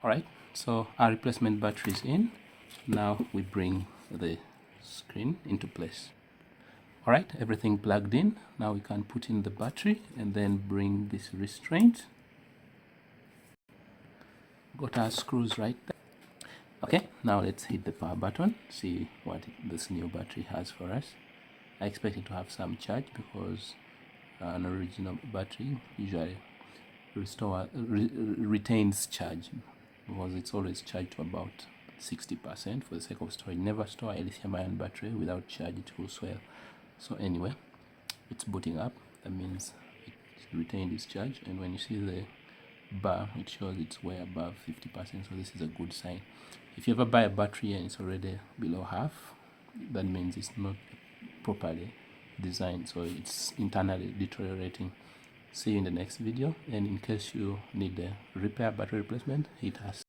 Alright, so our replacement battery is in. Now we bring the screen into place. Alright, everything plugged in. Now we can put in the battery and then bring this restraint. Got our screws right there. Okay, now let's hit the power button, see what this new battery has for us. I expect it to have some charge because an original battery usually retains charge, because it's always charged to about 60% for the sake of storage. Never store a lithium-ion battery without charge, it will swell. So anyway, it's booting up. That means it retained its charge, and when you see the bar, it shows it's way above 50%, so this is a good sign. If you ever buy a battery and it's already below half, that means it's not properly designed, so it's internally deteriorating. See you in the next video, and in case you need a repair battery replacement, hit us.